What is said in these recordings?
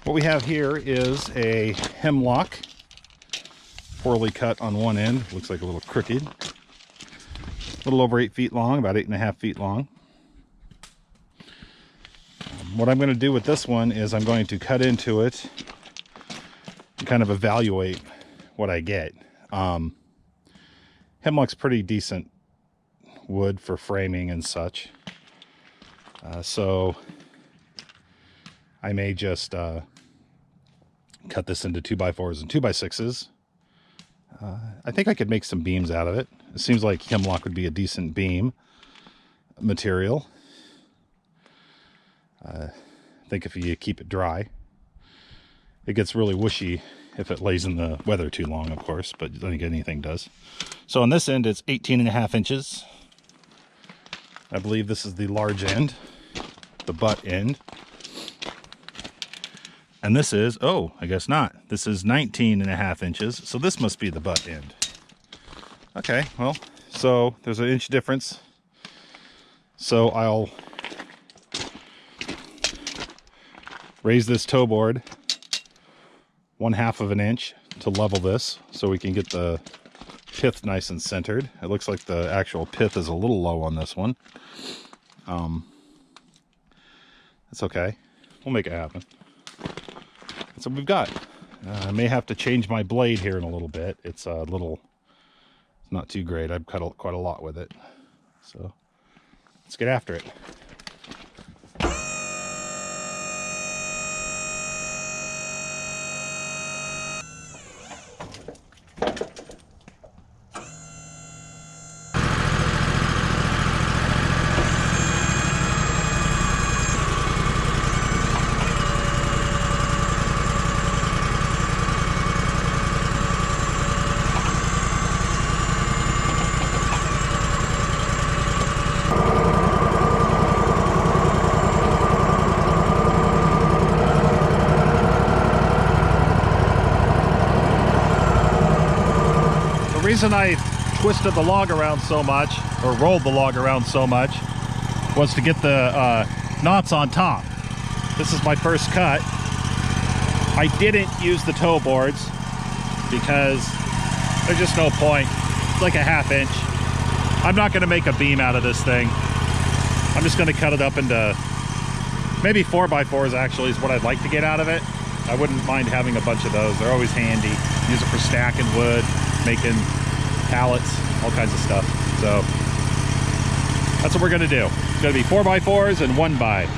What we have here is a hemlock, poorly cut on one end, looks like a little crooked. A little over 8 feet long, about 8.5 feet long. What I'm going to do with this one is I'm going to cut into it and kind of evaluate what I get. Hemlock's pretty decent wood for framing and such. So I may just cut this into 2x4s and 2x6s. I think I could make some beams out of it. It seems like hemlock would be a decent beam material. I think if you keep it dry. It gets really whooshy if it lays in the weather too long, of course, but I think anything does. So on this end, it's 18.5 inches. I believe this is the large end, the butt end. And this is, oh, I guess not. This is 19.5 inches, so this must be the butt end. Okay, well, so there's an inch difference. So I'll raise this toe board 1/2 of an inch to level this so we can get the pith nice and centered. It looks like the actual pith is a little low on this one. That's okay. We'll make it happen. That's what we've got. I may have to change my blade here in a little bit. It's a little, it's not too great. I've cut quite a lot with it. So let's get after it. The reason I twisted the log around so much, or rolled the log around so much, was to get the knots on top. This is my first cut. I didn't use the toe boards because there's just no point. It's like a 1/2 inch. I'm not going to make a beam out of this thing. I'm just going to cut it up into maybe 4x4s actually is what I'd like to get out of it. I wouldn't mind having a bunch of those. They're always handy. Use it for stacking wood, making pallets, all kinds of stuff. So that's what we're going to do. It's going to be 4x4s and 1x.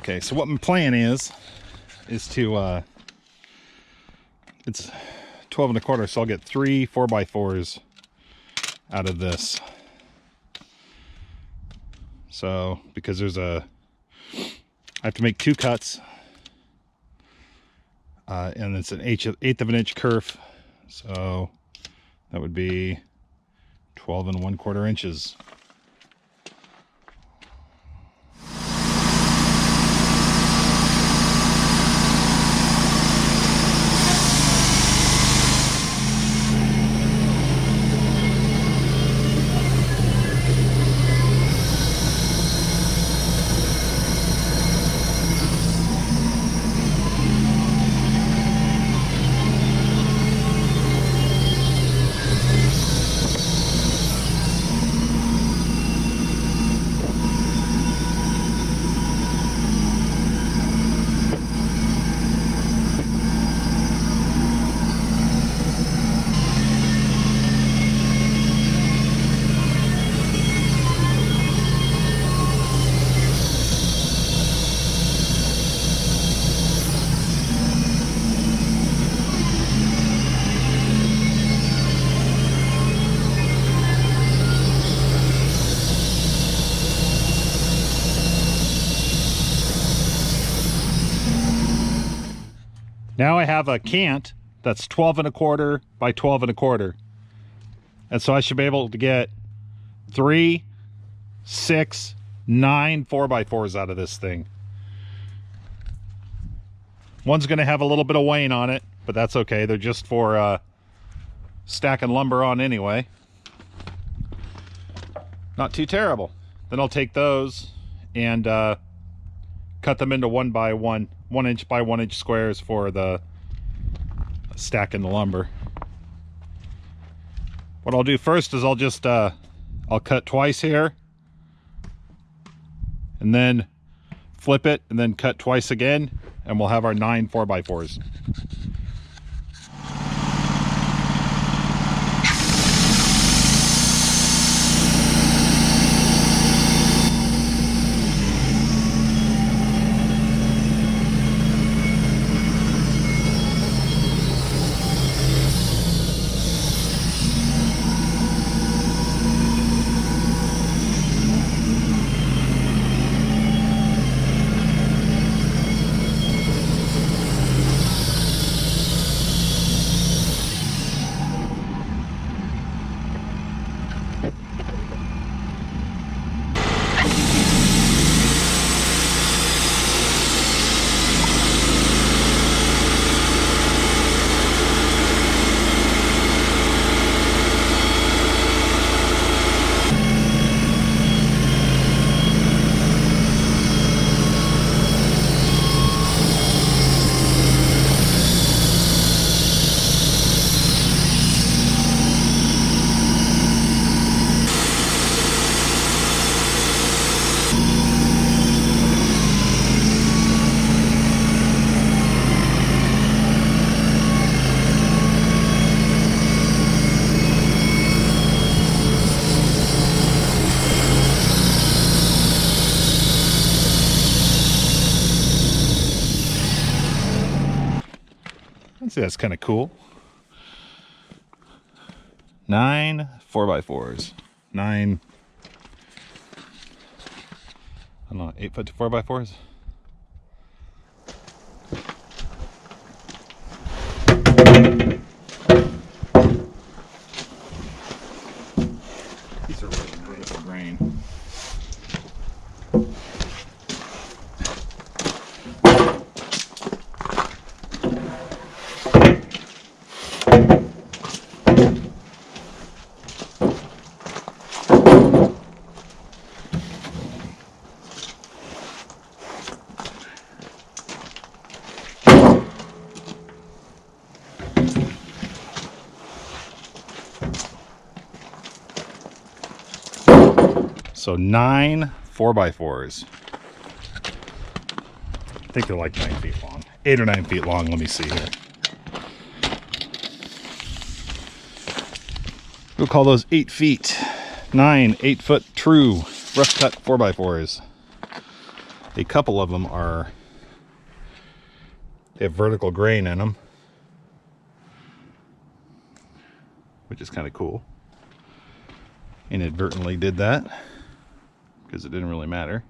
Okay, so what my plan is to, it's 12 1/4, so I'll get 3 4x4s out of this. So, because I have to make 2 cuts, and it's an 1/8 of an inch kerf, so that would be 12 1/4 inches. Now I have a cant that's 12 1/4 by 12 1/4. And so I should be able to get 3, 6, 9 4x4s out of this thing. One's going to have a little bit of wane on it, but that's okay. They're just for stacking lumber on anyway. Not too terrible. Then I'll take those and cut them into 1 by 1 inch by 1 inch squares for the stacking the lumber. What I'll do first is I'll just I'll cut twice here, and then flip it, and then cut twice again, and we'll have our 9 4x4s. See, that's kind of cool. 9 4x4s. 9, I don't know, 8-foot 4x4s. These are really great for grain. So 9 4x4s. I think they're like 9 feet long. 8 or 9 feet long. Let me see here. We'll call those 8 feet. 9 8-foot true rough cut 4x4s. A couple of them they have vertical grain in them, which is kind of cool. Inadvertently did that because it didn't really matter.